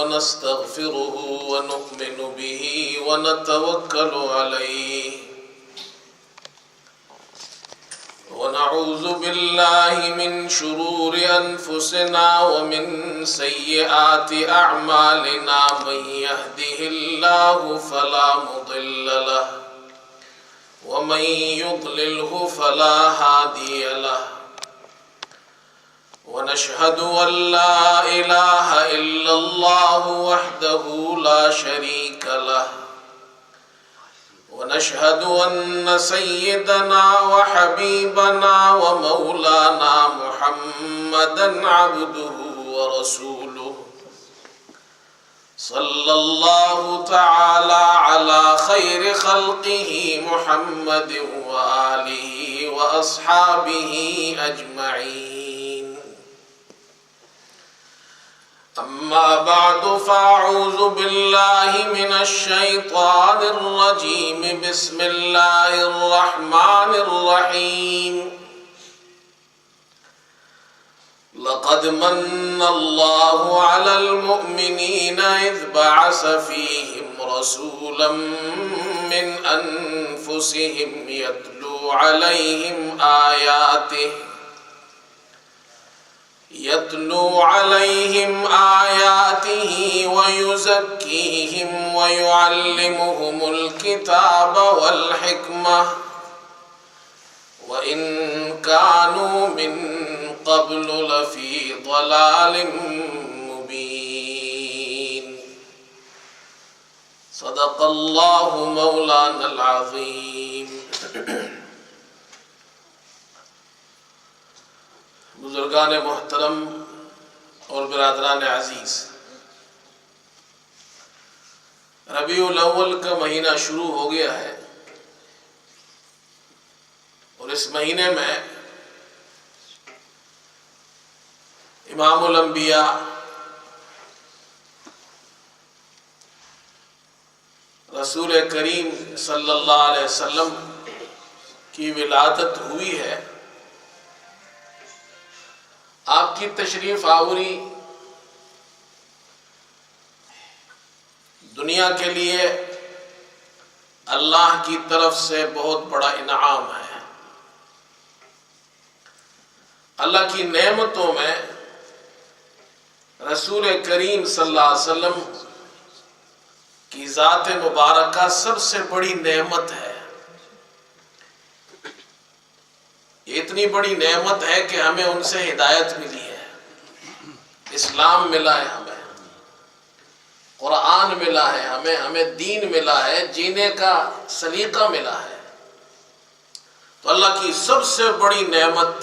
ونستغفره ونؤمن به ونتوكل عليه ونعوذ بالله من شرور أنفسنا ومن سيئات أعمالنا من يهده الله فلا مضل له ومن يضلله فلا هادي له ونشهد أن لا إله إلا الله وحده لا شريك له ونشهد أن سيدنا وحبيبنا ومولانا محمدا عبده ورسوله صلى الله تعالى على خير خلقه محمد وآله وأصحابه أجمعين أما بعد فأعوذ بالله من الشيطان الرجيم بسم الله الرحمن الرحيم لقد من الله على المؤمنين إذ بعث فيهم رسولا من أنفسهم يتلو عليهم آياته ويزكيهم ويعلمهم الكتاب والحكمة وإن كانوا من قبل لفي ضلال مبين صدق الله مولانا العظيم. بزرگان محترم اور برادران عزیز، ربیع الاول کا مہینہ شروع ہو گیا ہے اور اس مہینے میں امام الانبیاء رسول کریم صلی اللہ علیہ وسلم کی ولادت ہوئی ہے. آپ کی تشریف آوری دنیا کے لیے اللہ کی طرف سے بہت بڑا انعام ہے. اللہ کی نعمتوں میں رسول کریم صلی اللہ علیہ وسلم کی ذات مبارکہ سب سے بڑی نعمت ہے. یہ اتنی بڑی نعمت ہے کہ ہمیں ان سے ہدایت ملی ہے، اسلام ملا ہے، ہمیں قرآن ملا ہے، ہمیں دین ملا ہے، جینے کا سلیقہ ملا ہے. تو اللہ کی سب سے بڑی نعمت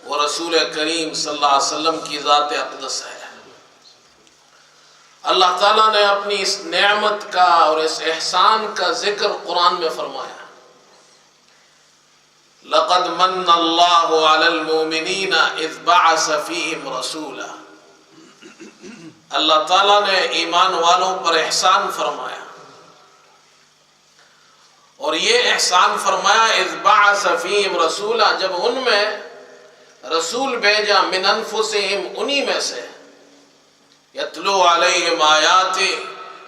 وہ رسول کریم صلی اللہ علیہ وسلم کی ذات اقدس ہے. اللہ تعالیٰ نے اپنی اس نعمت کا اور اس احسان کا ذکر قرآن میں فرمایا. لقد من اللہ علی المؤمنین اذ بعث فیہم رسولا. اللہ تعالیٰ نے ایمان والوں پر احسان فرمایا، اور یہ احسان فرمایا اذ بعث فیہم رسولا، جب ان میں رسول بھیجا من انفسہم، انہی میں سے، یتلو علیہم آیاتِ،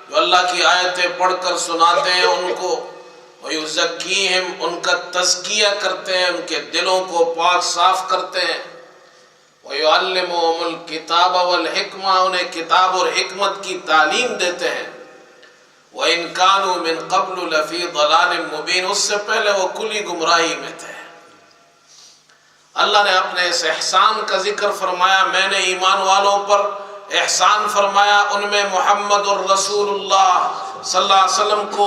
جو اللہ کی آیتیں پڑھ کر سناتے ہیں ان کو، وَيُزَكِّيهِمْ، ان کا تزکیہ کرتے ہیں، ان کے دلوں کو پاک صاف کرتے ہیں، وَيُعَلِّمُهُمُ الْكِتَابَ وَالْحِكْمَةَ، انہیں کتاب اور حکمت کی تعلیم دیتے ہیں. وَإِنْ كَانُوا مِنْ قَبْلُ لَفِي ضَلَالٍ مُبِينٍ، اس سے پہلے وہ کلی گمراہی میں تھے. اللہ نے اپنے اس احسان کا ذکر فرمایا. میں نے ایمان والوں پر احسان فرمایا، ان میں محمد الرسول اللہ صلی اللہ علیہ وسلم کو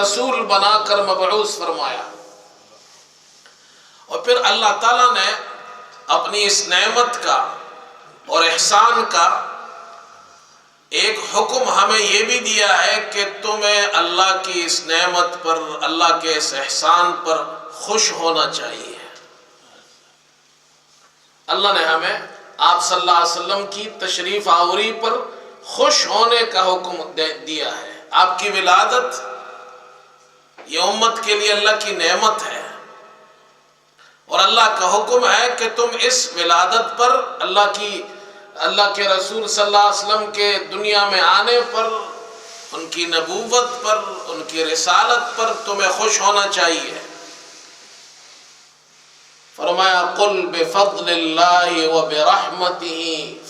رسول بنا کر مبعوث فرمایا. اور پھر اللہ تعالیٰ نے اپنی اس نعمت کا اور احسان کا ایک حکم ہمیں یہ بھی دیا ہے کہ تمہیں اللہ کی اس نعمت پر، اللہ کے اس احسان پر خوش ہونا چاہیے. اللہ نے ہمیں آپ صلی اللہ علیہ وسلم کی تشریف آوری پر خوش ہونے کا حکم دیا ہے. آپ کی ولادت یہ امت کے لیے اللہ کی نعمت ہے، اور اللہ کا حکم ہے کہ تم اس ولادت پر، اللہ کی اللہ کے رسول صلی اللہ علیہ وسلم کے دنیا میں آنے پر، ان کی نبوت پر، ان کی رسالت پر تمہیں خوش ہونا چاہیے۔ فرمایا قل بفضل اللہ وبرحمتہ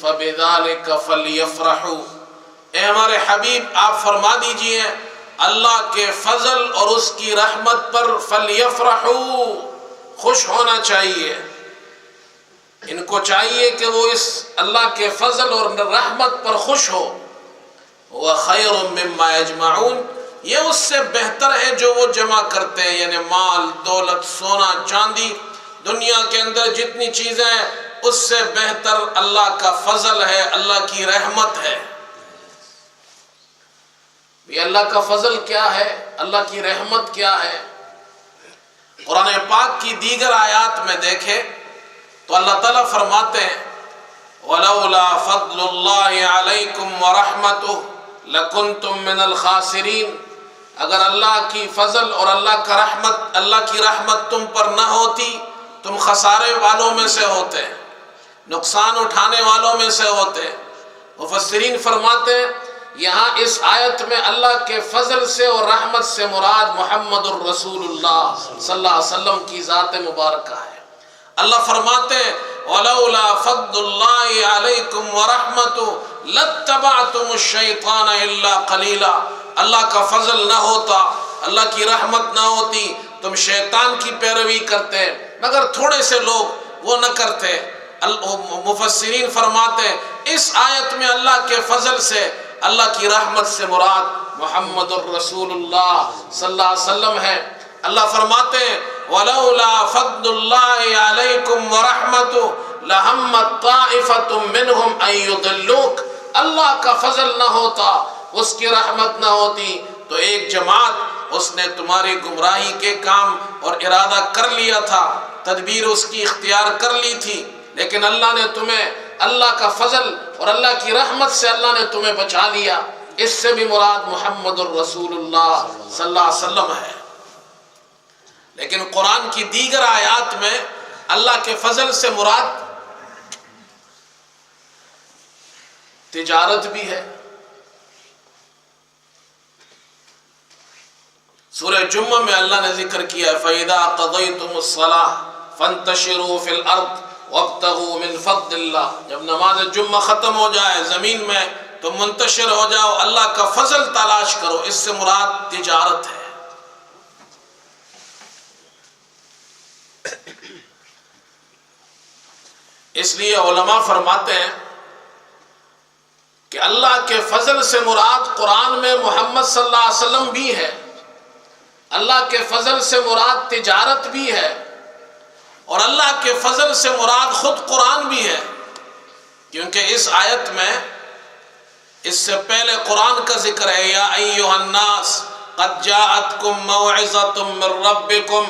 فبذلک فلیفرحوا، اے ہمارے حبیب آپ فرما دیجئے اللہ کے فضل اور اس کی رحمت پر فلیفرحوا، خوش ہونا چاہیے۔ ان کو چاہیے کہ وہ اس اللہ کے فضل اور رحمت پر خوش ہو۔ وَخَيْرٌ مِّمَّا يَجْمَعُونَ، یہ اس سے بہتر ہے جو وہ جمع کرتے ہیں، یعنی مال، دولت، سونا، چاندی، دنیا کے اندر جتنی چیزیں ہیں اس سے بہتر اللہ کا فضل ہے، اللہ کی رحمت ہے۔ یہ اللہ کا فضل کیا ہے، اللہ کی رحمت کیا ہے؟ قرآن پاک کی دیگر آیات میں دیکھیں تو اللہ تعالیٰ فرماتے ہیں وَلَوْلَا فَضْلُ اللَّهِ عَلَيْكُمْ وَرَحْمَتُهُ لَكُنْتُمْ مِنَ الْخَاسِرِينَ، اگر اللہ کی فضل اور اللہ کی رحمت تم پر نہ ہوتی تم خسارے والوں میں سے ہوتے، نقصان اٹھانے والوں میں سے ہوتے۔ مفسرین فرماتے ہیں یہاں اس آیت میں اللہ کے فضل سے اور رحمت سے مراد محمد الرسول اللہ صلی اللہ علیہ وسلم کی ذات مبارکہ ہے۔ اللہ فرماتے ہیں وَلَوْلَا فَضْلُ اللَّهِ عَلَيْكُمْ وَرَحْمَتُهُ لَاتَّبَعْتُمُ الشَّيْطَانَ إِلَّا قَلِيلًا، اللہ کا فضل نہ ہوتا، اللہ کی رحمت نہ ہوتی، تم شیطان کی پیروی کرتے مگر تھوڑے سے لوگ وہ نہ کرتے۔ مفسرین فرماتے ہیں اس آیت میں اللہ کے فضل سے، اللہ کی رحمت سے مراد محمد الرسول اللہ صلی اللہ علیہ وسلم ہے۔ اللہ فرماتے ہیں وَلَوْلَا فَضْلُ اللَّهِ عَلَيْكُمْ وَرَحْمَتُهُ لَهَمَّتْ طَائِفَةٌ مِّنْهُمْ أَن يُضِلُّوكَ، اللہ کا فضل نہ ہوتا، اس کی رحمت نہ ہوتی تو ایک جماعت اس نے تمہاری گمراہی کے کام اور ارادہ کر لیا تھا، تدبیر اس کی اختیار کر لی تھی، لیکن اللہ نے تمہیں، اللہ کا فضل اور اللہ کی رحمت سے اللہ نے تمہیں بچا لیا۔ اس سے بھی مراد محمد الرسول اللہ صلی اللہ علیہ وسلم ہے۔ لیکن قرآن کی دیگر آیات میں اللہ کے فضل سے مراد تجارت بھی ہے۔ سورہ جمعہ میں اللہ نے ذکر کیا فَإِذَا قَضَيْتُمُ الصَّلَاةَ فَانتَشِرُوا فِي الْأَرْضِ وَابْتَغُوا مِنْ فَضْلِ اللَّهِ، جب نماز جمعہ ختم ہو جائے زمین میں تو منتشر ہو جاؤ، اللہ کا فضل تلاش کرو، اس سے مراد تجارت ہے۔ اس لیے علماء فرماتے ہیں کہ اللہ کے فضل سے مراد قرآن میں محمد صلی اللہ علیہ وسلم بھی ہے، اللہ کے فضل سے مراد تجارت بھی ہے، اور اللہ کے فضل سے مراد خود قرآن بھی ہے، کیونکہ اس آیت میں اس سے پہلے قرآن کا ذکر ہے یا ایھا الناس قد جاءتکم موعظۃ من ربکم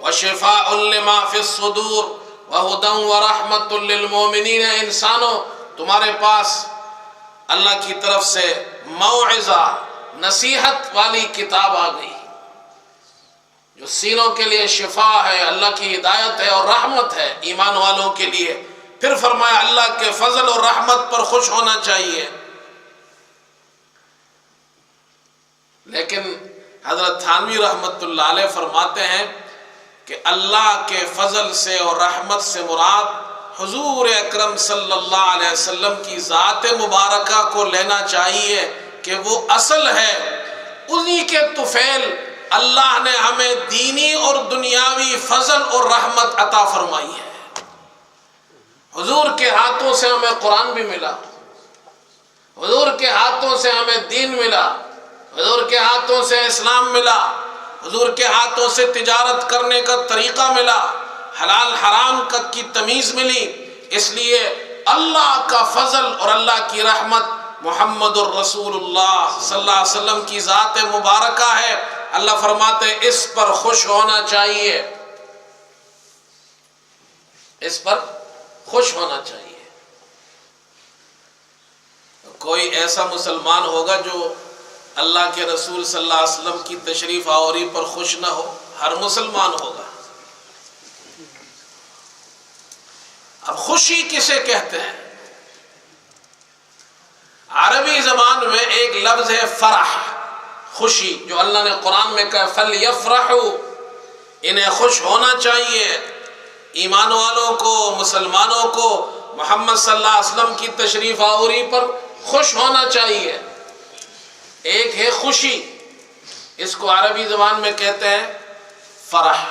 وشفاء لما فی الصدور وہدی ورحمۃ للمؤمنین، انسانوں تمہارے پاس اللہ کی طرف سے موعظہ، نصیحت والی کتاب آ گئی جو سینوں کے لیے شفا ہے، اللہ کی ہدایت ہے اور رحمت ہے ایمان والوں کے لیے۔ پھر فرمایا اللہ کے فضل اور رحمت پر خوش ہونا چاہیے۔ لیکن حضرت تھانوی رحمت اللہ علیہ فرماتے ہیں کہ اللہ کے فضل سے اور رحمت سے مراد حضور اکرم صلی اللہ علیہ وسلم کی ذات مبارکہ کو لینا چاہیے کہ وہ اصل ہے، انہی کے طفیل اللہ نے ہمیں دینی اور دنیاوی فضل اور رحمت عطا فرمائی ہے۔ حضور کے ہاتھوں سے ہمیں قرآن بھی ملا، حضور کے ہاتھوں سے ہمیں دین ملا، حضور کے ہاتھوں سے اسلام ملا، حضور کے ہاتھوں سے تجارت کرنے کا طریقہ ملا، حلال حرام کی تمیز ملی۔ اس لیے اللہ کا فضل اور اللہ کی رحمت محمد الرسول اللہ صلی اللہ علیہ وسلم کی ذات مبارکہ ہے۔ اللہ فرماتے ہیں اس پر خوش ہونا چاہیے، اس پر خوش ہونا چاہیے۔ کوئی ایسا مسلمان ہوگا جو اللہ کے رسول صلی اللہ علیہ وسلم کی تشریف آوری پر خوش نہ ہو؟ ہر مسلمان ہوگا۔ اب خوشی کسے کہتے ہیں؟ ایک لفظ ہے فرح، خوشی، جو اللہ نے قرآن میں کہا فَلْيَفْرَحُوا، انہیں خوش ہونا چاہیے، ایمان والوں کو، مسلمانوں کو محمد صلی اللہ علیہ وسلم کی تشریف آوری پر خوش ہونا چاہیے۔ ایک ہے خوشی، اس کو عربی زبان میں کہتے ہیں فرح،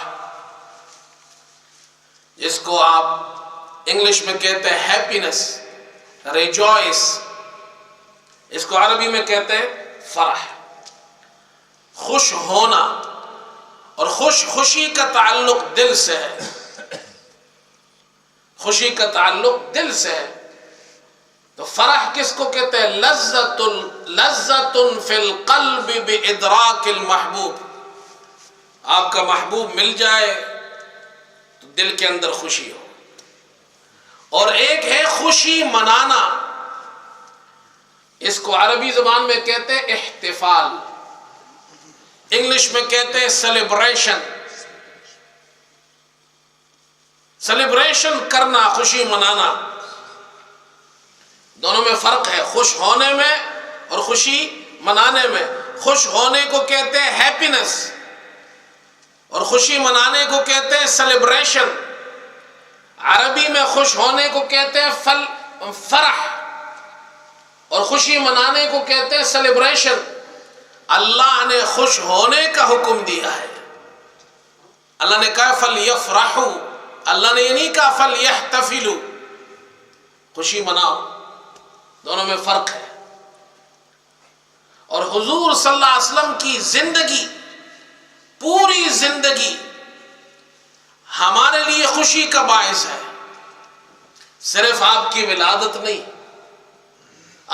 جس کو آپ انگلش میں کہتے ہیں ہیپینس، ریجوائس، اس کو عربی میں کہتے ہیں فرح، خوش ہونا۔ اور خوشی کا تعلق دل سے ہے، خوشی کا تعلق دل سے ہے۔ تو فرح کس کو کہتے ہیں؟ لذت فی القلب بادراک المحبوب، آپ کا محبوب مل جائے تو دل کے اندر خوشی ہو۔ اور ایک ہے خوشی منانا، اس کو عربی زبان میں کہتے ہیں احتفال، انگلش میں کہتے ہیں سیلیبریشن۔ سیلیبریشن کرنا، خوشی منانا، دونوں میں فرق ہے، خوش ہونے میں اور خوشی منانے میں۔ خوش ہونے کو کہتے ہیں ہیپینس اور خوشی منانے کو کہتے ہیں سیلیبریشن۔ عربی میں خوش ہونے کو کہتے ہیں فرح اور خوشی منانے کو کہتے ہیں سیلیبریشن۔ اللہ نے خوش ہونے کا حکم دیا ہے، اللہ نے کہا فَلْيَفْرَحُوا، اللہ نے یہ نہیں کہا فَلْيَحْتَفِلُوا، خوشی مناؤ، دونوں میں فرق ہے۔ اور حضور صلی اللہ علیہ وسلم کی زندگی، پوری زندگی ہمارے لیے خوشی کا باعث ہے، صرف آپ کی ولادت نہیں،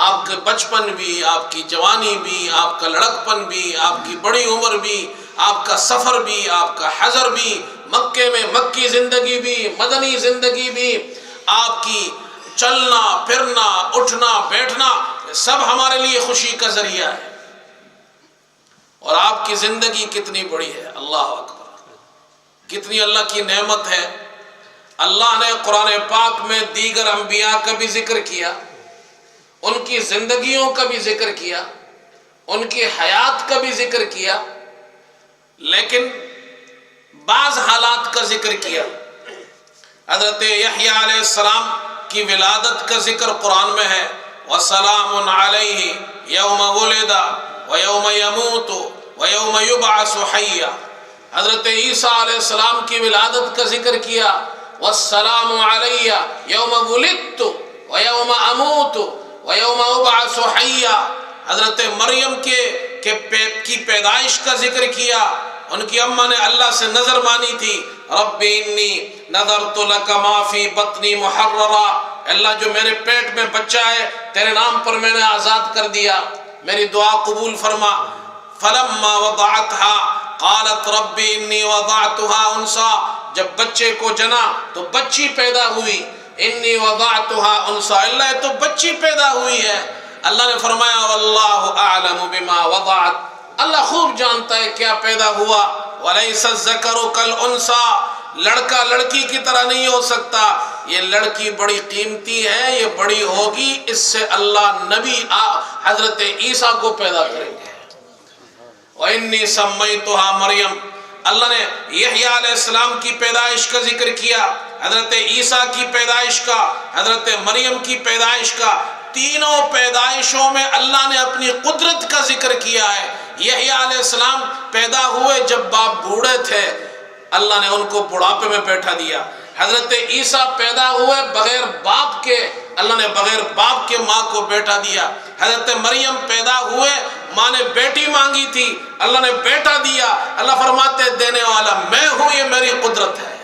آپ کے بچپن بھی، آپ کی جوانی بھی، آپ کا لڑکپن بھی، آپ کی بڑی عمر بھی، آپ کا سفر بھی، آپ کا حضر بھی، مکے میں مکی زندگی بھی، مدنی زندگی بھی، آپ کی چلنا پھرنا اٹھنا بیٹھنا، سب ہمارے لیے خوشی کا ذریعہ ہے۔ اور آپ کی زندگی کتنی بڑی ہے، اللہ اکبر، کتنی اللہ کی نعمت ہے۔ اللہ نے قرآن پاک میں دیگر انبیاء کا بھی ذکر کیا، ان کی زندگیوں کا بھی ذکر کیا، ان کی حیات کا بھی ذکر کیا، لیکن بعض حالات کا ذکر کیا۔ حضرت یحییٰ علیہ السلام کی ولادت کا ذکر قرآن میں ہے، وَسَلَامٌ عَلَيْهِ يَوْمَ وُلِدَ وَيَوْمَ يَمُوتُ وَيَوْمَ يُبْعَثُ حَيًّا۔ حضرت عیسیٰ علیہ السلام کی ولادت کا ذکر کیا، وَالسَّلَامُ عَلَيَّ يَوْمَ وُلِدْتُ وَيَوْمَ أَمُوتُ وَيَوْمَ أُبْعَثُ حَيًّا۔ حضرت مریم کی پیدائش کا ذکر کیا، ان کی اماں نے اللہ سے نظر مانی تھی، رب انی نذرت لک ما فی بطنی محررا، اللہ جو میرے پیٹ میں بچہ ہے تیرے نام پر میں نے آزاد کر دیا، میری دعا قبول فرما۔ فلما وضعتها قالت رب انی وضعتها انثى، جب بچے کو جنا تو بچی پیدا ہوئی، انی وضعتها انثى، اللہ تو بچی پیدا ہوئی ہے۔ اللہ نے فرمایا واللہ اعلم بما وضعت، اللہ خوب جانتا ہے کیا پیدا ہوا، ولیس الذکر کالانثى، لڑکا لڑکی کی طرح نہیں ہو سکتا، یہ لڑکی بڑی قیمتی ہے، یہ بڑی ہوگی، اس سے اللہ نبی حضرت عیسیٰ کو پیدا کریں گے۔ وَإِنِّي سَمَّيْتُهَا مریم، اللہ نے یحییٰ علیہ السلام کی پیدائش کا ذکر کیا، حضرت عیسیٰ کی پیدائش کا، حضرت مریم کی پیدائش کا، تینوں پیدائشوں میں اللہ نے اپنی قدرت کا ذکر کیا ہے۔ یحییٰ علیہ السلام پیدا ہوئے جب باپ بوڑھے تھے، اللہ نے ان کو بڑھاپے میں بیٹھا دیا۔ حضرت عیسیٰ پیدا ہوئے بغیر باپ کے، اللہ نے بغیر باپ کے ماں کو بیٹا دیا۔ حضرت مریم پیدا ہوئے، ماں نے بیٹی مانگی تھی، اللہ نے بیٹا دیا۔ اللہ فرماتے دینے والا میں ہوں، یہ میری قدرت ہے۔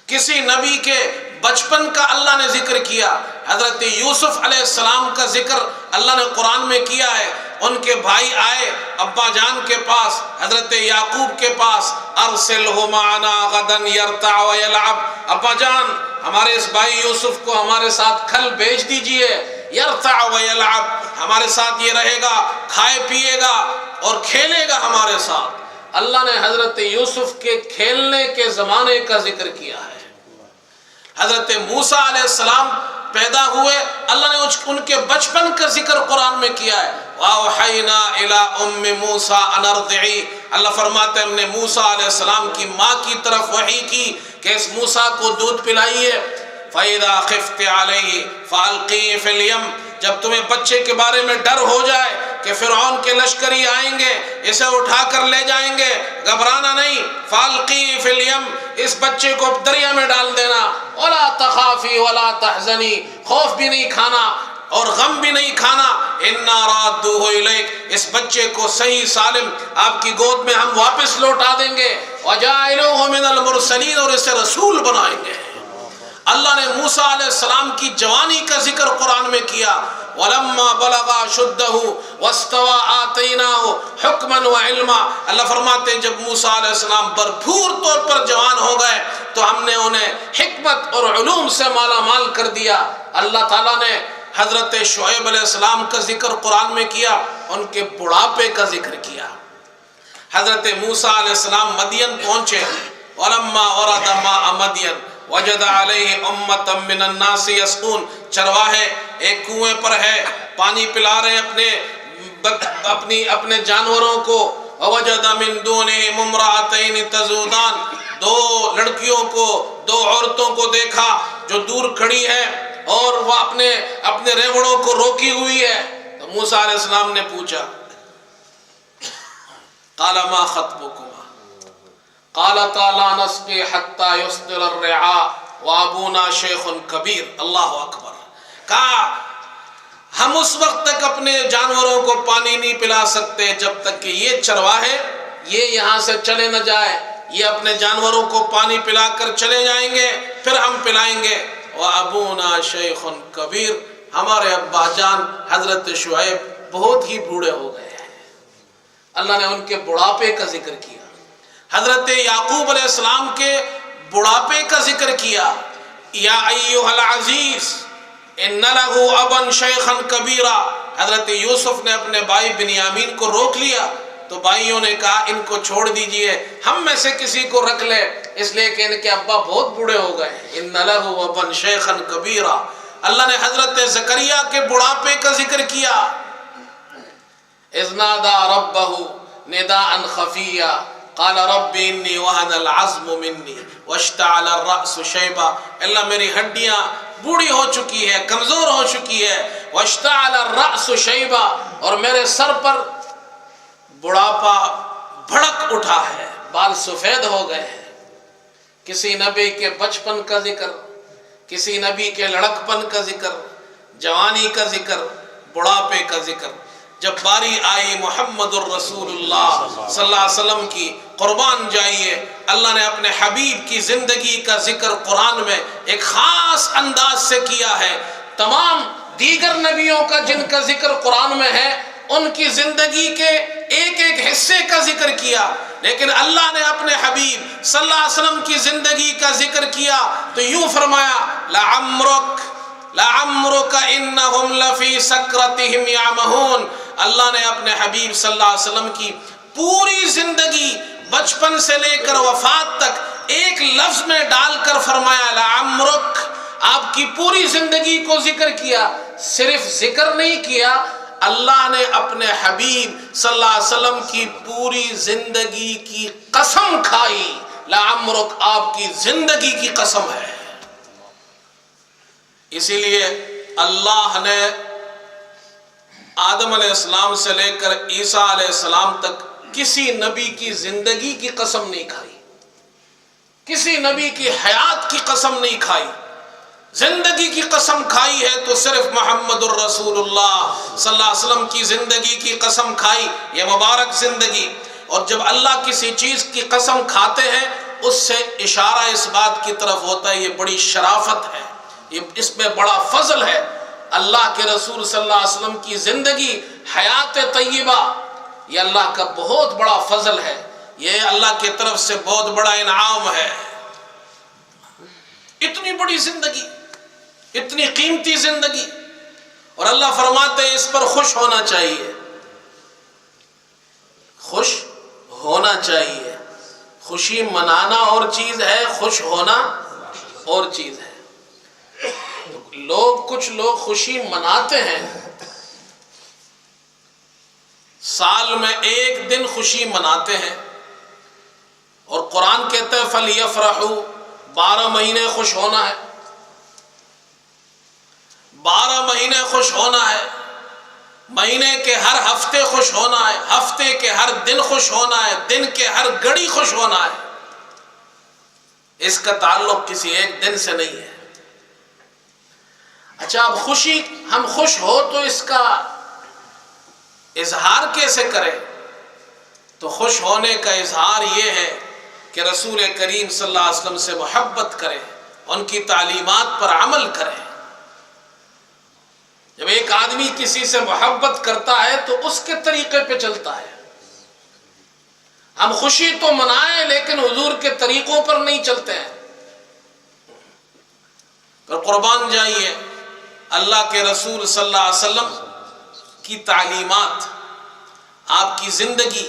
کسی نبی کے بچپن کا اللہ نے ذکر کیا، حضرت یوسف علیہ السلام کا ذکر اللہ نے قرآن میں کیا ہے۔ ان کے بھائی آئے ابا جان کے پاس، حضرت یعقوب کے پاس، ارسلہ معنا غدا یرتع ویلعب، ابا جان ہمارے اس بھائی یوسف کو ہمارے ساتھ کل بھیج دیجئے، یرتع ویلعب، ہمارے ساتھ یہ رہے گا، کھائے پیے گا اور کھیلے گا ہمارے ساتھ۔ اللہ نے حضرت یوسف کے کھیلنے کے زمانے کا ذکر کیا ہے۔ حضرت موسیٰ علیہ السلام پیدا ہوئے، اللہ نے ان کے بچپن کا ذکر قرآن میں کیا ہے۔ وَأَوْحَيْنَا إِلَىٰ أُمِّ مُوسَىٰ أَنْ أَرْضِعِيهِ، اللہ فرماتے ہیں ہم نے موسیٰ علیہ السلام کی ماں کی طرف وحی کی کہ اس موسیٰ کو دودھ پلائیے۔ فَإِذَا خِفْتِ عَلَيْهِ فَأَلْقِيهِ فِي الْيَمِّ، جب تمہیں بچے کے بارے میں ڈر ہو جائے کہ فرعون کے لشکری آئیں گے، اسے اٹھا کر لے جائیں گے، گھبرانا نہیں، فَأَلْقِيهِ فِي الْيَمِّ، اس بچے کو دریا میں ڈال دینا، وَلَا تَخَافِي وَلَا تَحْزَنِي، خوف بھی نہیں کھانا اور غم بھی نہیں کھانا، اِنَّا رَادُّوهُ إِلَيْكَ، اس بچے کو صحیح سالم آپ کی گود میں ہم واپس لوٹا دیں گے، وَجَاعِلُوهُ مِنَ الْمُرْسَلِينَ، اور اسے رسول بنائیں گے۔ اللہ نے موسیٰ علیہ السلام کی جوانی کا ذکر قرآن میں کیا، وَلَمَّا بَلَغَ أَشُدَّهُ وَاسْتَوَىٰ آتَيْنَاهُ حُكْمًا وَعِلْمًا، اللہ فرماتے ہیں جب موسیٰ علیہ السلام بھرپور طور پر جوان ہو گئے تو ہم نے انہیں حکمت اور علوم سے مالا مال کر دیا۔ اللہ تعالیٰ نے حضرت شعیب علیہ السلام کا ذکر قرآن میں کیا، ان کے بڑھاپے کا ذکر کیا۔ حضرت موسیٰ علیہ السلام مدین پہنچے، وَلَمَّا وَرَدَ مَاءَ مَدْيَنَ وَجَدَ عَلَيْهِ أُمَّةً مِّنَ النَّاسِ يَسْقُونَ، چرواہے ایک کنویں پر ہے، پانی پلا رہے ہیں اپنے جانوروں کو، وَوَجَدَ مِن دُونِهِمُ امْرَأَتَيْنِ تَذُودَانِ، دو لڑکیوں کو، دو عورتوں کو دیکھا جو دور کھڑی ہے اور وہ اپنے ریوڑوں کو روکی ہوئی ہے۔ تو موسیٰ علیہ السلام نے پوچھا، قَالَ مَا خَطْبُكُمَا قَالَتَا لَا نَسْقِي حَتَّى يُصْدِرَ الرِّعَاءُ وَأَبُونَا شَيْخٌ كَبِيرٌ، اللہ اکبر، کہا ہم اس وقت تک اپنے جانوروں کو پانی نہیں پلا سکتے جب تک کہ یہ چرواہے یہ یہاں سے چلے نہ جائے، یہ اپنے جانوروں کو پانی پلا کر چلے جائیں گے، پھر ہم پلائیں گے۔ وَأَبُونَا شَيْخٌ كَبِيرٌ، ہمارے ابا جان حضرت شعیب بہت ہی بوڑھے ہو گئے ہیں۔ اللہ نے ان کے بڑھاپے کا ذکر کیا، حضرت یعقوب علیہ السلام کے بڑھاپے کا ذکر کیا، یا ایھا العزیز ان لہ ابا شیخا کبیرا، حضرت یوسف نے اپنے بھائی بنیامین کو روک لیا تو بھائیوں نے کہا ان کو چھوڑ دیجئے، ہم میں سے کسی کو رکھ لے، اس لیے کہ ان کے ابا بہت بوڑھے ہو گئے۔ ان لہ ابا شیخا کبیرا، اللہ نے حضرت زکریا کے بڑھاپے کا ذکر کیا، اذ نادى ربه نداء خفيا قال رب انی وهن العظم منی واشتعل الرأس شیبا، اللہ میری ہڈیاں بوڑھی ہو چکی ہے، کمزور ہو چکی ہے، واشتعل الرأس شیبا، اور میرے سر پر بڑھاپا بھڑک اٹھا ہے، بال سفید ہو گئے ہیں۔ کسی نبی کے بچپن کا ذکر، کسی نبی کے لڑکپن کا ذکر، جوانی کا ذکر، بڑھاپے کا ذکر۔ جب باری آئی محمد الرسول اللہ صلی اللہ علیہ وسلم کی، قربان جائیے، اللہ نے اپنے حبیب کی زندگی کا ذکر قرآن میں ایک خاص انداز سے کیا ہے۔ تمام دیگر نبیوں کا جن کا ذکر قرآن میں ہے ان کی زندگی کے ایک ایک حصے کا ذکر کیا، لیکن اللہ نے اپنے حبیب صلی اللہ علیہ وسلم کی زندگی کا ذکر کیا تو یوں فرمایا، لَعَمْرُكَ إِنَّهُمْ لَفِي سَكْرَتِهِمْ يَعْمَهُونَ، اللہ نے اپنے حبیب صلی اللہ علیہ وسلم کی پوری زندگی بچپن سے لے کر وفات تک ایک لفظ میں ڈال کر فرمایا لَعَمْرُكَ، آپ کی پوری زندگی کو ذکر کیا، صرف ذکر نہیں کیا، اللہ نے اپنے حبیب صلی اللہ علیہ وسلم کی پوری زندگی کی قسم کھائی، لَعَمْرُكَ، آپ کی زندگی کی قسم ہے۔ اسی لیے اللہ نے آدم علیہ السلام سے لے کر عیسیٰ علیہ السلام تک کسی نبی کی زندگی کی قسم نہیں کھائی، کسی نبی کی حیات کی قسم نہیں کھائی، زندگی کی قسم کھائی ہے تو صرف محمد الرسول اللہ صلی اللہ علیہ وسلم کی زندگی کی قسم کھائی، یہ مبارک زندگی۔ اور جب اللہ کسی چیز کی قسم کھاتے ہیں اس سے اشارہ اس بات کی طرف ہوتا ہے یہ بڑی شرافت ہے، اس میں بڑا فضل ہے۔ اللہ کے رسول صلی اللہ علیہ وسلم کی زندگی حیات طیبہ یہ اللہ کا بہت بڑا فضل ہے، یہ اللہ کی طرف سے بہت بڑا انعام ہے۔ اتنی بڑی زندگی، اتنی قیمتی زندگی، اور اللہ فرماتے ہیں اس پر خوش ہونا چاہیے، خوش ہونا چاہیے۔ خوشی منانا اور چیز ہے، خوش ہونا اور چیز ہے۔ کچھ لوگ خوشی مناتے ہیں، سال میں ایک دن خوشی مناتے ہیں، اور قرآن کہتا ہے فَلْيَفْرَحُوا، 12 مہینے خوش ہونا ہے، 12 مہینے خوش ہونا ہے، مہینے کے ہر ہفتے خوش ہونا ہے، ہفتے کے ہر دن خوش ہونا ہے، دن کے ہر گھڑی خوش ہونا ہے۔ اس کا تعلق کسی ایک دن سے نہیں ہے۔ اچھا، اب خوشی، ہم خوش ہو تو اس کا اظہار کیسے کریں؟ تو خوش ہونے کا اظہار یہ ہے کہ رسول کریم صلی اللہ علیہ وسلم سے محبت کریں، ان کی تعلیمات پر عمل کریں۔ جب ایک آدمی کسی سے محبت کرتا ہے تو اس کے طریقے پہ چلتا ہے۔ ہم خوشی تو منائیں لیکن حضور کے طریقوں پر نہیں چلتے ہیں۔ پر قربان جائیے، اللہ کے رسول صلی اللہ علیہ وسلم کی تعلیمات، آپ کی زندگی،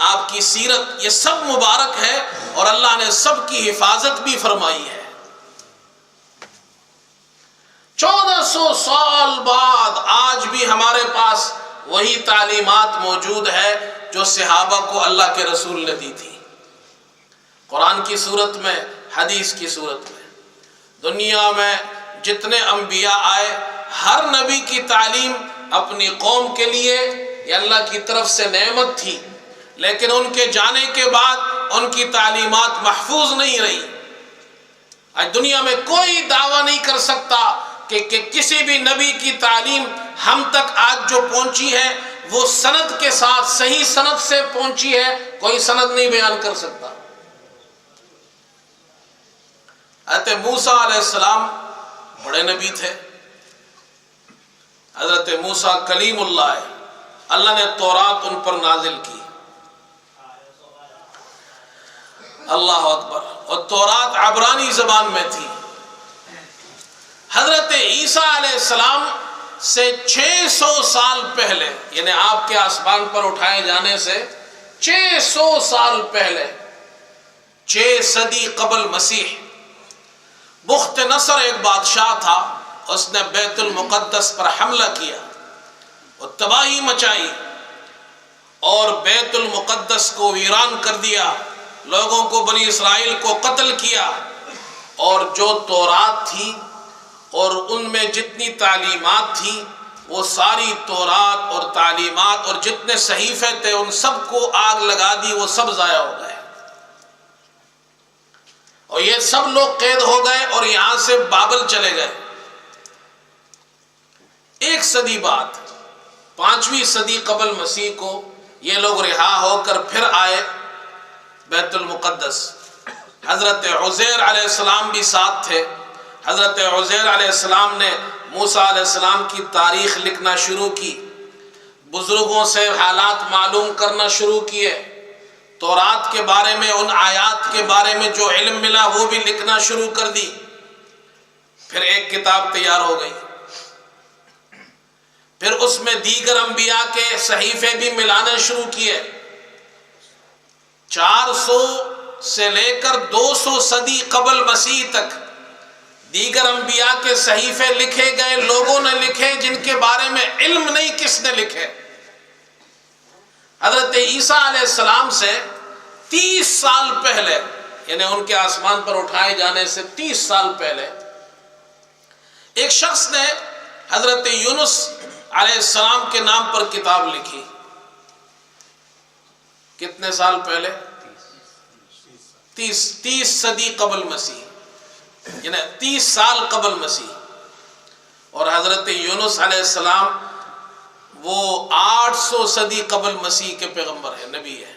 آپ کی سیرت، یہ سب مبارک ہے، اور اللہ نے سب کی حفاظت بھی فرمائی ہے۔ 1400 سال بعد آج بھی ہمارے پاس وہی تعلیمات موجود ہے جو صحابہ کو اللہ کے رسول نے دی تھی، قرآن کی صورت میں، حدیث کی صورت میں۔ دنیا میں جتنے انبیاء آئے، ہر نبی کی تعلیم اپنی قوم کے لیے یہ اللہ کی طرف سے نعمت تھی، لیکن ان کے جانے کے بعد ان کی تعلیمات محفوظ نہیں رہی۔ آج دنیا میں کوئی دعویٰ نہیں کر سکتا کہ کسی بھی نبی کی تعلیم ہم تک آج جو پہنچی ہے وہ سند کے ساتھ، صحیح سند سے پہنچی ہے، کوئی سند نہیں بیان کر سکتا۔ حضرت موسیٰ علیہ السلام بڑے نبی تھے، حضرت موسیٰ کلیم اللہ ہے، اللہ نے تورات ان پر نازل کی، اللہ اکبر، اور تورات عبرانی زبان میں تھی۔ حضرت عیسیٰ علیہ السلام سے 600 سال پہلے، یعنی آپ کے آسمان پر اٹھائے جانے سے 600 سال پہلے، 6 صدی قبل مسیح، بخت نصر ایک بادشاہ تھا، اس نے بیت المقدس پر حملہ کیا اور تباہی مچائی اور بیت المقدس کو ویران کر دیا، لوگوں کو، بنی اسرائیل کو قتل کیا، اور جو تورات تھی اور ان میں جتنی تعلیمات تھی وہ ساری تورات اور تعلیمات اور جتنے صحیفے تھے ان سب کو آگ لگا دی، وہ سب ضائع ہو گئے، اور یہ سب لوگ قید ہو گئے اور یہاں سے بابل چلے گئے۔ 1 صدی بعد، 5ویں صدی قبل مسیح کو یہ لوگ رہا ہو کر پھر آئے بیت المقدس۔ حضرت عزیر علیہ السلام بھی ساتھ تھے۔ حضرت عزیر علیہ السلام نے موسیٰ علیہ السلام کی تاریخ لکھنا شروع کی، بزرگوں سے حالات معلوم کرنا شروع کیے، تورات کے بارے میں، ان آیات کے بارے میں جو علم ملا وہ بھی لکھنا شروع کر دی۔ پھر ایک کتاب تیار ہو گئی، پھر اس میں دیگر انبیاء کے صحیفے بھی ملانے شروع کیے۔ 400 سے لے کر 200 صدی قبل مسیح تک دیگر انبیاء کے صحیفے لکھے گئے، لوگوں نے لکھے جن کے بارے میں علم نہیں کس نے لکھے۔ حضرت عیسیٰ علیہ السلام سے 30 سال پہلے، یعنی ان کے آسمان پر اٹھائے جانے سے 30 سال پہلے، ایک شخص نے حضرت یونس علیہ السلام کے نام پر کتاب لکھی۔ کتنے سال پہلے؟ 30 صدی قبل مسیح، یعنی 30 سال قبل مسیح۔ اور حضرت یونس علیہ السلام وہ 800 صدی قبل مسیح کے پیغمبر ہے، نبی ہے۔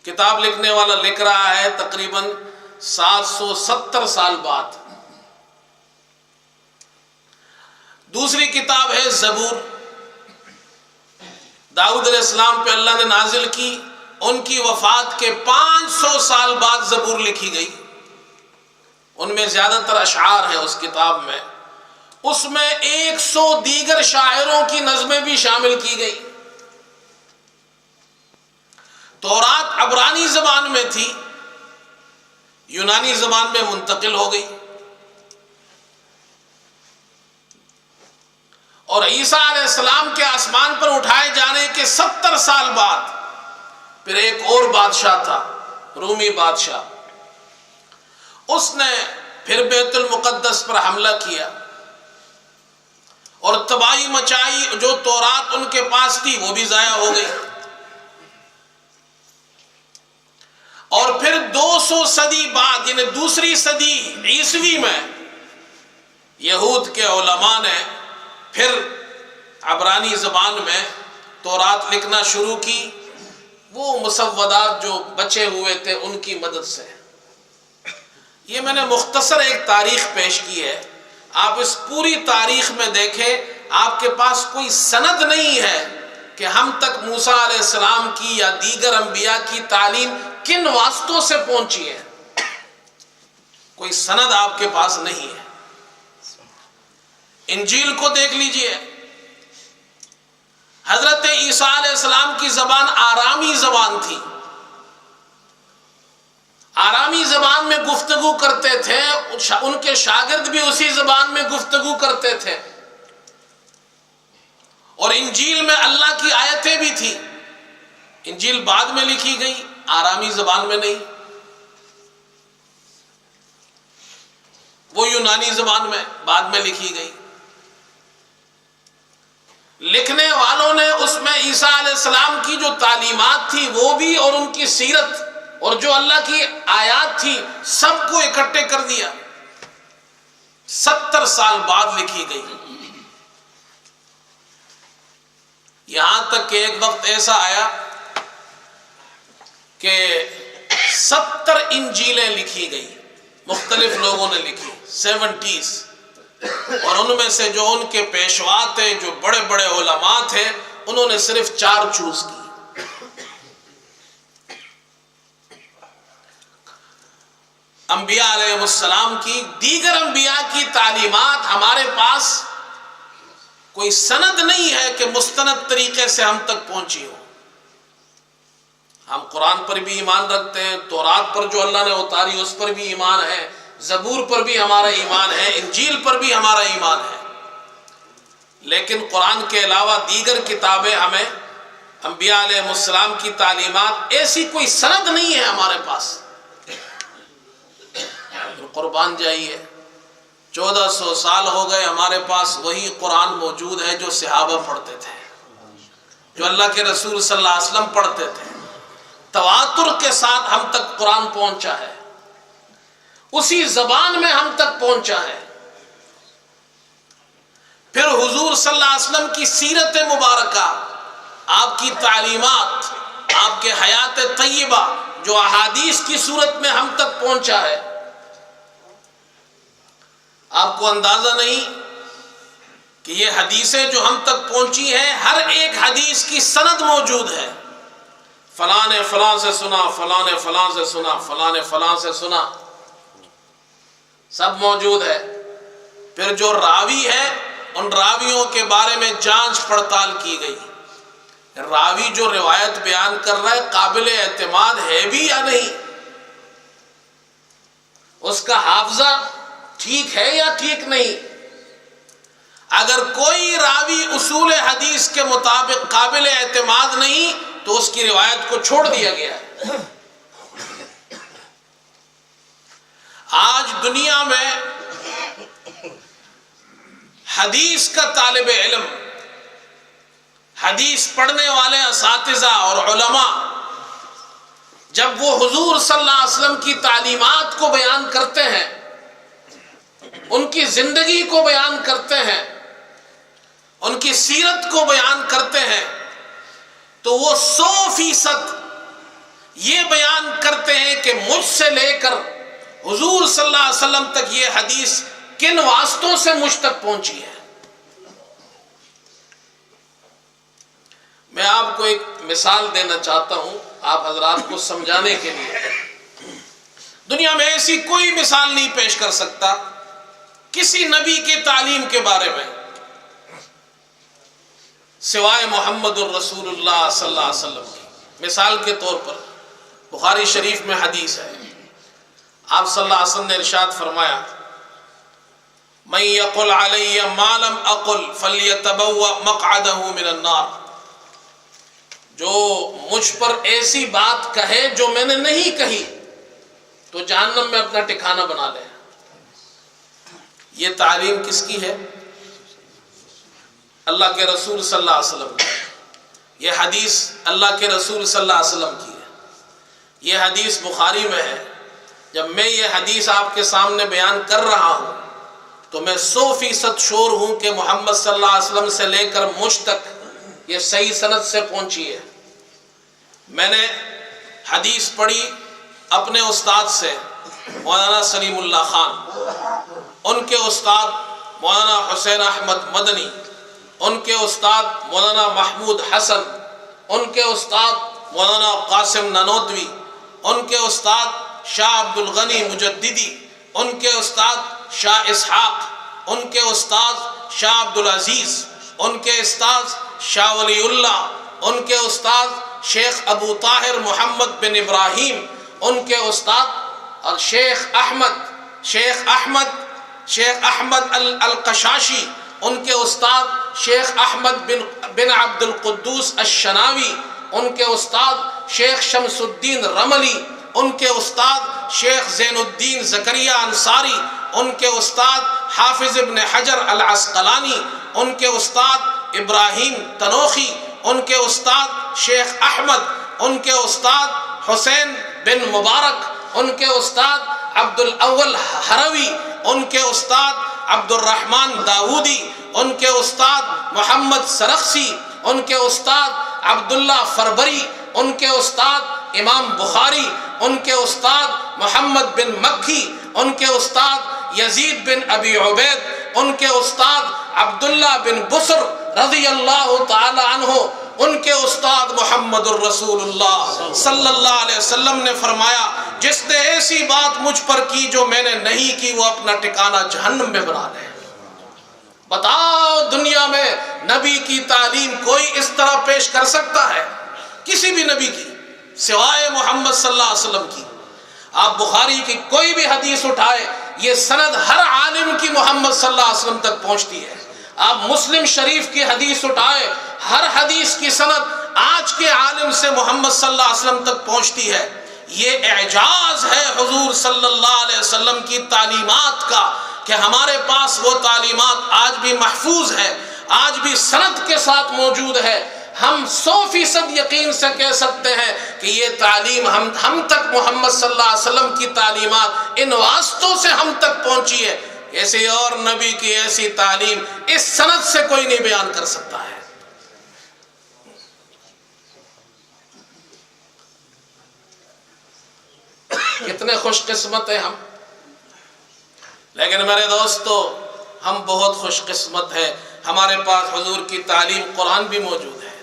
کتاب لکھنے والا لکھ رہا ہے تقریباً 770 سال بعد۔ دوسری کتاب ہے زبور، داؤد علیہ السلام پہ اللہ نے نازل کی، ان کی وفات کے 500 سال بعد زبور لکھی گئی۔ ان میں زیادہ تر اشعار ہیں اس کتاب میں، اس میں 100 دیگر شاعروں کی نظمیں بھی شامل کی گئی۔ تورات عبرانی زبان میں تھی، یونانی زبان میں منتقل ہو گئی۔ اور عیسیٰ علیہ السلام کے آسمان پر اٹھائے جانے کے 70 سال بعد پھر ایک اور بادشاہ تھا، رومی بادشاہ، اس نے پھر بیت المقدس پر حملہ کیا اور تباہی مچائی. جو تورات ان کے پاس تھی وہ بھی ضائع ہو گئی. اور پھر 200 صدی بعد یعنی دوسری صدی عیسوی میں یہود کے علماء نے پھر عبرانی زبان میں تورات لکھنا شروع کی، وہ مسودات جو بچے ہوئے تھے ان کی مدد سے. یہ میں نے مختصر ایک تاریخ پیش کی ہے. آپ اس پوری تاریخ میں دیکھیں، آپ کے پاس کوئی سند نہیں ہے کہ ہم تک موسیٰ علیہ السلام کی یا دیگر انبیاء کی تعلیم کن واسطوں سے پہنچی ہے. کوئی سند آپ کے پاس نہیں ہے. انجیل کو دیکھ لیجئے، حضرت عیسیٰ علیہ السلام کی زبان آرامی زبان تھی. آرامی زبان میں گفتگو کرتے تھے، ان کے شاگرد بھی اسی زبان میں گفتگو کرتے تھے. اور انجیل میں اللہ کی آیتیں بھی تھی. انجیل بعد میں لکھی گئی، آرامی زبان میں نہیں، وہ یونانی زبان میں بعد میں لکھی گئی. لکھنے والوں نے اس میں عیسیٰ علیہ السلام کی جو تعلیمات تھی وہ بھی، اور ان کی سیرت اور جو اللہ کی آیات تھی سب کو اکٹھے کر دیا. 70 سال بعد لکھی گئی. یہاں تک کہ ایک وقت ایسا آیا کہ 70 انجیلیں لکھی گئی، مختلف لوگوں نے لکھی، 70s. اور ان میں سے جو ان کے پیشوا تھے، جو بڑے بڑے علماء تھے، انہوں نے صرف 4 چوز کی. انبیاء علیہ السلام کی، دیگر انبیاء کی تعلیمات ہمارے پاس کوئی سند نہیں ہے کہ مستند طریقے سے ہم تک پہنچی ہو. ہم قرآن پر بھی ایمان رکھتے ہیں، تورات پر جو اللہ نے اتاری اس پر بھی ایمان ہے، زبور پر بھی ہمارا ایمان ہے، انجیل پر بھی ہمارا ایمان ہے. لیکن قرآن کے علاوہ دیگر کتابیں ہمیں، انبیاء علیہ السلام کی تعلیمات، ایسی کوئی سند نہیں ہے ہمارے پاس. قربان جائیے، 1400 سال ہو گئے ہمارے پاس وہی قرآن موجود ہے جو صحابہ پڑھتے تھے، جو اللہ کے رسول صلی اللہ علیہ وسلم پڑھتے تھے. تواتر کے ساتھ ہم تک قرآن پہنچا ہے، اسی زبان میں ہم تک پہنچا ہے. پھر حضور صلی اللہ علیہ وسلم کی سیرت مبارکہ، آپ کی تعلیمات، آپ کے حیات طیبہ جو احادیث کی صورت میں ہم تک پہنچا ہے. آپ کو اندازہ نہیں کہ یہ حدیثیں جو ہم تک پہنچی ہیں، ہر ایک حدیث کی سند موجود ہے. فلاں نے فلاں سے سنا، فلاں نے فلاں سے سنا، فلاں نے فلاں سے سنا، سب موجود ہے. پھر جو راوی ہے، ان راویوں کے بارے میں جانچ پڑتال کی گئی. راوی جو روایت بیان کر رہا ہے قابل اعتماد ہے بھی یا نہیں، اس کا حافظہ ٹھیک ہے یا ٹھیک نہیں. اگر کوئی راوی اصول حدیث کے مطابق قابل اعتماد نہیں تو اس کی روایت کو چھوڑ دیا گیا ہے. آج دنیا میں حدیث کا طالب علم، حدیث پڑھنے والے اساتذہ اور علماء جب وہ حضور صلی اللہ علیہ وسلم کی تعلیمات کو بیان کرتے ہیں، ان کی زندگی کو بیان کرتے ہیں، ان کی سیرت کو بیان کرتے ہیں، تو وہ 100% یہ بیان کرتے ہیں کہ مجھ سے لے کر حضور صلی اللہ علیہ وسلم تک یہ حدیث کن واسطوں سے مجھ تک پہنچی ہے. میں آپ کو ایک مثال دینا چاہتا ہوں آپ حضرات کو سمجھانے کے لیے. دنیا میں ایسی کوئی مثال نہیں پیش کر سکتا کسی نبی کی تعلیم کے بارے میں سوائے محمد الرسول اللہ صلی اللہ علیہ وسلم کی. مثال کے طور پر بخاری شریف میں حدیث ہے، آپ صلی اللہ علیہ وسلم نے ارشاد فرمایا، من یقل علی ما لم اقل فلیتبوأ مقعدہ من النار، جو مجھ پر ایسی بات کہے جو میں نے نہیں کہی تو جہنم میں اپنا ٹھکانہ بنا لے۔ یہ تعلیم کس کی ہے؟ اللہ کے رسول صلی اللہ علیہ وسلم کی۔ یہ حدیث اللہ کے رسول صلی اللہ علیہ وسلم کی ہے۔ یہ حدیث بخاری میں ہے۔ جب میں یہ حدیث آپ کے سامنے بیان کر رہا ہوں تو میں 100% شور ہوں کہ محمد صلی اللہ علیہ وسلم سے لے کر مجھ تک یہ صحیح سند سے پہنچی ہے۔ میں نے حدیث پڑھی اپنے استاد سے مولانا سلیم اللہ خان، ان کے استاد مولانا حسین احمد مدنی، ان کے استاد مولانا محمود حسن، ان کے استاد مولانا قاسم نانوتوی، ان کے استاد شاہ عبد الغنی مجددی، ان کے استاد شاہ اسحاق، ان کے استاد شاہ عبد العزیز، ان کے استاد شاہ ولی اللہ، ان کے استاد شیخ ابو طاہر محمد بن ابراہیم، ان کے استاد اور شیخ احمد القشاشی، ان کے استاد شیخ احمد بن عبد القدوس الشناوی، ان کے استاد شیخ شمس الدین رملی، ان کے استاد شیخ زین الدین زکریہ انصاری، ان کے استاد حافظ ابن حجر العسقلانی، ان کے استاد ابراہیم تنوخی، ان کے استاد شیخ احمد، ان کے استاد حسین بن مبارک، ان کے استاد عبد الاول ہروی، ان کے استاد عبد الرحمن داودی، ان کے استاد محمد سرخسی، ان کے استاد عبداللہ فربری، ان کے استاد امام بخاری، ان کے استاد محمد بن مکھی، ان کے استاد یزید بن ابی عبید، ان کے استاد عبداللہ بن بسر رضی اللہ تعالی عنہ، ان کے استاد محمد الرسول اللہ صلی اللہ علیہ وسلم نے فرمایا جس نے ایسی بات مجھ پر کی جو میں نے نہیں کی وہ اپنا ٹھکانہ جہنم میں بنا لے۔ بتاؤ دنیا میں نبی کی تعلیم کوئی اس طرح پیش کر سکتا ہے؟ کسی بھی نبی کی سوائے محمد صلی اللہ علیہ وسلم کی۔ آپ بخاری کی کوئی بھی حدیث اٹھائے یہ سند ہر عالم کی محمد صلی اللہ علیہ وسلم تک پہنچتی ہے۔ آپ مسلم شریف کی حدیث اٹھائے ہر حدیث کی سند آج کے عالم سے محمد صلی اللہ علیہ وسلم تک پہنچتی ہے۔ یہ اعجاز ہے حضور صلی اللہ علیہ وسلم کی تعلیمات کا کہ ہمارے پاس وہ تعلیمات آج بھی محفوظ ہے، آج بھی سند کے ساتھ موجود ہے۔ ہم 100% یقین سے کہہ سکتے ہیں کہ یہ تعلیم ہم تک محمد صلی اللہ علیہ وسلم کی تعلیمات ان واسطوں سے ہم تک پہنچی ہے۔ کسی اور نبی کی ایسی تعلیم اس سند سے کوئی نہیں بیان کر سکتا ہے۔ کتنے خوش قسمت ہیں ہم، لیکن میرے دوستو ہم بہت خوش قسمت ہیں، ہمارے پاس حضور کی تعلیم قرآن بھی موجود ہے،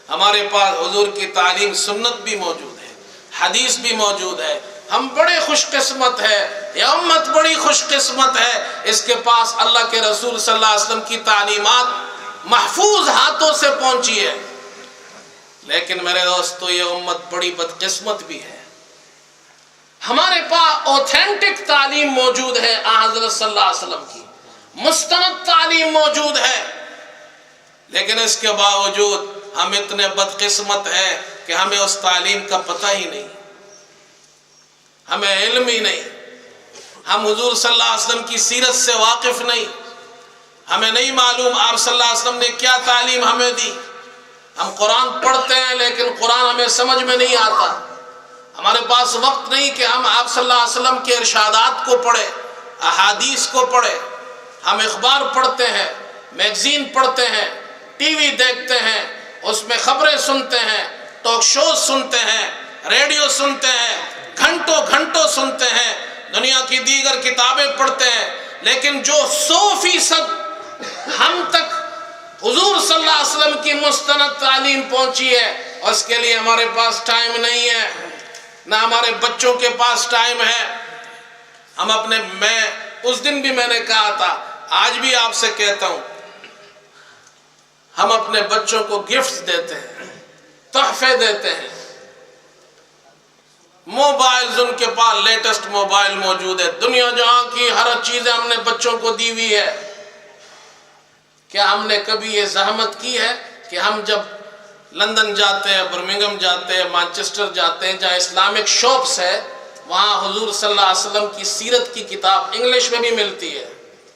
ہمارے پاس حضور کی تعلیم سنت بھی موجود ہے، حدیث بھی موجود ہے۔ ہم بڑے خوش قسمت ہے، یہ امت بڑی خوش قسمت ہے، اس کے پاس اللہ کے رسول صلی اللہ علیہ وسلم کی تعلیمات محفوظ ہاتھوں سے پہنچی ہے۔ لیکن میرے دوستو یہ امت بڑی بدقسمت بھی ہے، ہمارے پاس اوتھینٹک تعلیم موجود ہے حضرت صلی اللہ علیہ وسلم کی، مستند تعلیم موجود ہے، لیکن اس کے باوجود ہم اتنے بدقسمت ہیں کہ ہمیں اس تعلیم کا پتہ ہی نہیں، ہمیں علم ہی نہیں، ہم حضور صلی اللہ علیہ وسلم کی سیرت سے واقف نہیں، ہمیں نہیں معلوم آپ صلی اللہ علیہ وسلم نے کیا تعلیم ہمیں دی۔ ہم قرآن پڑھتے ہیں لیکن قرآن ہمیں سمجھ میں نہیں آتا، ہمارے پاس وقت نہیں کہ ہم آپ صلی اللہ علیہ وسلم کے ارشادات کو پڑھیں، احادیث کو پڑھیں۔ ہم اخبار پڑھتے ہیں، میگزین پڑھتے ہیں، ٹی وی دیکھتے ہیں، اس میں خبریں سنتے ہیں، ٹاک شوز سنتے ہیں، ریڈیو سنتے ہیں، گھنٹوں سنتے ہیں، دنیا کی دیگر کتابیں پڑھتے ہیں، لیکن جو 100% ہم تک حضور صلی اللہ علیہ وسلم کی مستند تعلیم پہنچی ہے اس کے لیے ہمارے پاس ٹائم نہیں ہے، نہ ہمارے بچوں کے پاس ٹائم ہے۔ میں اس دن بھی میں نے کہا تھا، آج بھی آپ سے کہتا ہوں، ہم اپنے بچوں کو گفٹ دیتے ہیں، تحفے دیتے ہیں، موبائل ان کے پاس لیٹسٹ موبائل موجود ہے، دنیا جہاں کی ہر چیز ہم نے بچوں کو دی ہوئی ہے۔ کیا ہم نے کبھی یہ زحمت کی ہے کہ ہم جب لندن جاتے ہیں، برمنگھم جاتے ہیں، مانچسٹر جاتے ہیں، جہاں اسلامک شاپس ہے، وہاں حضور صلی اللہ علیہ وسلم کی سیرت کی کتاب انگلش میں بھی ملتی ہے،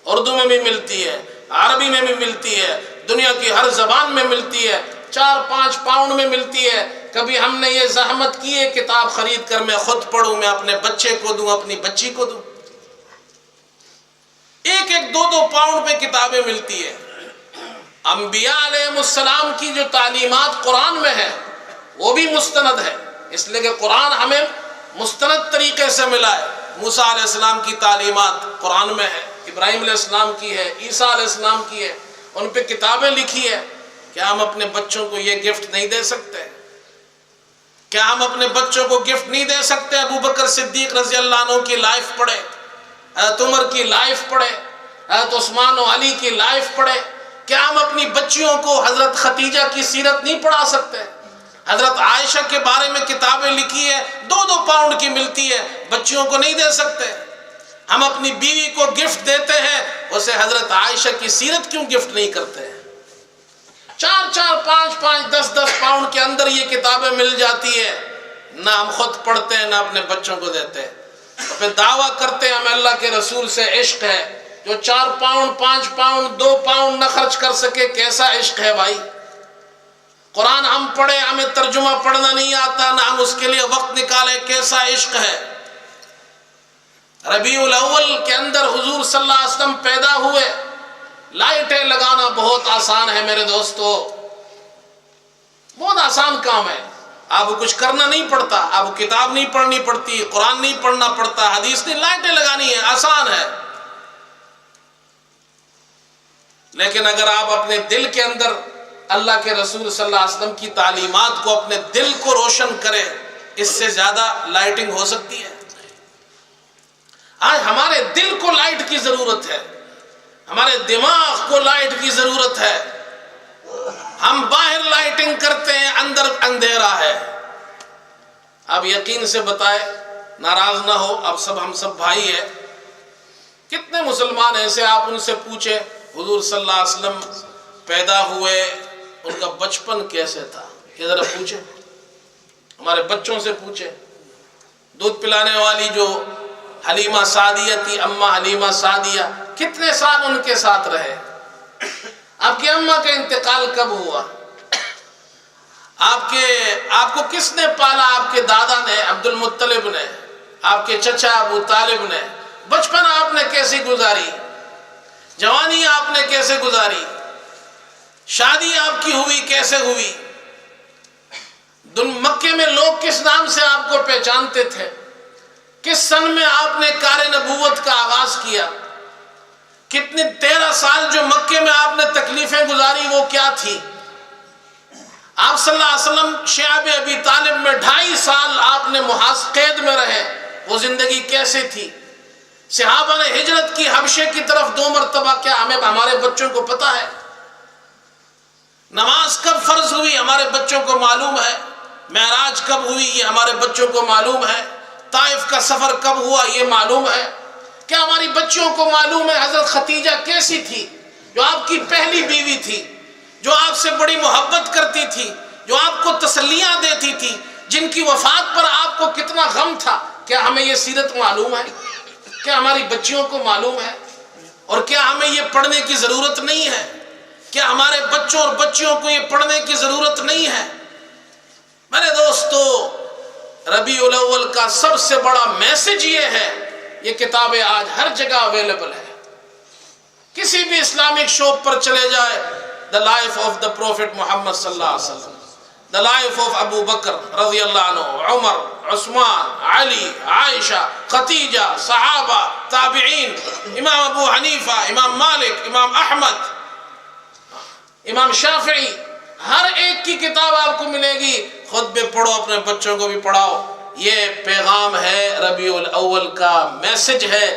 اردو میں بھی ملتی ہے، عربی میں بھی ملتی ہے، دنیا کی ہر زبان میں ملتی ہے، 4-5 پاؤنڈ میں ملتی ہے۔ کبھی ہم نے یہ زحمت کی ہے کتاب خرید کر میں خود پڑھوں، میں اپنے بچے کو دوں، اپنی بچی کو دوں؟ 1-1 2-2 پاؤنڈ پہ کتابیں ملتی ہے۔ انبیاء علیہ السلام کی جو تعلیمات قرآن میں ہے وہ بھی مستند ہے، اس لیے کہ قرآن ہمیں مستند طریقے سے ملا ہے۔ موسیٰ علیہ السلام کی تعلیمات قرآن میں ہے، ابراہیم علیہ السلام کی ہے، عیسیٰ علیہ السلام کی ہے، ان پہ کتابیں لکھی ہے۔ کیا ہم اپنے بچوں کو یہ گفٹ نہیں دے سکتے؟ کیا ہم اپنے بچوں کو گفٹ نہیں دے سکتے؟ ابو بکر صدیق رضی اللہ عنہ کی لائف پڑھے، حضرت عمر کی لائف پڑھے، حضرت عثمان و علی کی لائف پڑھے۔ کیا ہم اپنی بچیوں کو حضرت خدیجہ کی سیرت نہیں پڑھا سکتے؟ حضرت عائشہ کے بارے میں کتابیں لکھی ہے، 2-2 پاؤنڈ کی ملتی ہے، بچیوں کو نہیں دے سکتے؟ ہم اپنی بیوی کو گفٹ دیتے ہیں، اسے حضرت عائشہ کی سیرت کیوں گفٹ نہیں کرتے؟ 4-4 5-5 10-10 پاؤنڈ کے اندر یہ کتابیں مل جاتی ہے، نہ ہم خود پڑھتے ہیں نہ اپنے بچوں کو دیتے ہیں۔ پھر دعویٰ کرتے ہیں ہمیں اللہ کے رسول سے عشق ہے، جو 4 پاؤنڈ 5 پاؤنڈ 2 پاؤنڈ نہ خرچ کر سکے، کیسا عشق ہے بھائی؟ قرآن ہم پڑھیں، ہمیں ترجمہ پڑھنا نہیں آتا، نہ ہم اس کے لیے وقت نکالیں، کیسا عشق ہے؟ ربیع الاول کے اندر حضور صلی اللہ علیہ وسلم پیدا ہوئے، لائٹیں لگانا بہت آسان ہے میرے دوستو، بہت آسان کام ہے، آپ کو کچھ کرنا نہیں پڑتا، آپ کو کتاب نہیں پڑھنی پڑتی، قرآن نہیں پڑھنا پڑتا، حدیث نہیں، لائٹیں لگانی ہے، آسان ہے۔ لیکن اگر آپ اپنے دل کے اندر اللہ کے رسول صلی اللہ علیہ وسلم کی تعلیمات کو، اپنے دل کو روشن کریں، اس سے زیادہ لائٹنگ ہو سکتی ہے؟ آج ہمارے دل کو لائٹ کی ضرورت ہے، ہمارے دماغ کو لائٹ کی ضرورت ہے۔ ہم باہر لائٹنگ کرتے ہیں، اندر اندھیرا ہے۔ اب یقین سے بتائے، ناراض نہ ہو، اب ہم سب بھائی ہیں، کتنے مسلمان ایسے آپ ان سے پوچھیں حضور صلی اللہ علیہ وسلم پیدا ہوئے، ان کا بچپن کیسے تھا؟ یہ ذرا پوچھیں، ہمارے بچوں سے پوچھیں۔ دودھ پلانے والی جو حلیمہ سعدیہ تھی، اماں حلیمہ سعدیہ، کتنے سال ان کے ساتھ رہے؟ آپ کی اماں کا انتقال کب ہوا؟ آپ کو کس نے پالا؟ آپ کے دادا نے، عبد المطلب نے، آپ کے چچا ابو طالب نے۔ بچپن آپ نے کیسے گزاری؟ جوانی آپ نے کیسے گزاری؟ شادی آپ کی ہوئی کیسے ہوئی؟ مکے میں لوگ کس نام سے آپ کو پہچانتے تھے؟ کس سن میں آپ نے کار نبوت کا آغاز کیا؟ کتنے 13 سال جو مکے میں آپ نے تکلیفیں گزاری وہ کیا تھی؟ آپ صلی اللہ علیہ وسلم شعب ابی طالب میں 2.5 سال آپ نے محاصرے قید میں رہے، وہ زندگی کیسے تھی؟ صحابہ نے ہجرت کی حبشے کی طرف 2 مرتبہ، کیا ہمارے بچوں کو پتا ہے؟ نماز کب فرض ہوئی ہمارے بچوں کو معلوم ہے؟ معراج کب ہوئی یہ ہمارے بچوں کو معلوم ہے؟ طائف کا سفر کب ہوا یہ معلوم ہے؟ کیا ہماری بچیوں کو معلوم ہے حضرت خدیجہ کیسی تھی، جو آپ کی پہلی بیوی تھی، جو آپ سے بڑی محبت کرتی تھی، جو آپ کو تسلیاں دیتی تھی، جن کی وفات پر آپ کو کتنا غم تھا؟ کیا ہمیں یہ سیرت معلوم ہے؟ کیا ہماری بچیوں کو معلوم ہے؟ اور کیا ہمیں یہ پڑھنے کی ضرورت نہیں ہے؟ کیا ہمارے بچوں اور بچیوں کو یہ پڑھنے کی ضرورت نہیں ہے؟ میرے دوستو، ربیع الاول کا سب سے بڑا میسج یہ ہے، یہ کتابیں آج ہر جگہ اویلیبل ہے، کسی بھی اسلامک شاپ پر چلے جائے، The life of the Prophet Muhammad صلی اللہ علیہ وسلم، The life of Abu Bakr رضی اللہ عنہ، عمر، عثمان، علی، عائشہ، خدیجہ، صحابہ، تابعین، امام ابو حنیفہ، امام مالک، امام احمد، امام شافعی، ہر ایک کی کتاب آپ کو ملے گی۔ خود بھی پڑھو، اپنے بچوں کو بھی پڑھاؤ۔ یہ پیغام ہے ربیع الاول کا، میسج ہے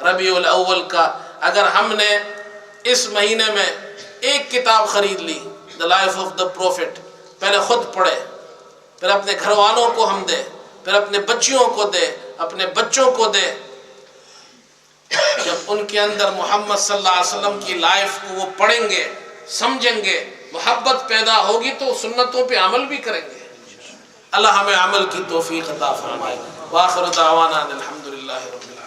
ربیع الاول کا۔ اگر ہم نے اس مہینے میں ایک کتاب خرید لی، The Life of the Prophet، پہلے خود پڑھے، پھر اپنے گھر والوں کو ہم دیں، پھر اپنے بچیوں کو دے، اپنے بچوں کو دے. جب ان کے اندر محمد صلی اللہ علیہ وسلم کی لائف کو وہ پڑھیں گے، سمجھیں گے، محبت پیدا ہوگی تو سنتوں پہ عمل بھی کریں گے. اللہ ہمیں عمل کی توفیق عطا فرمائے. وآخر دعوانا الحمدللہ رب العالمین.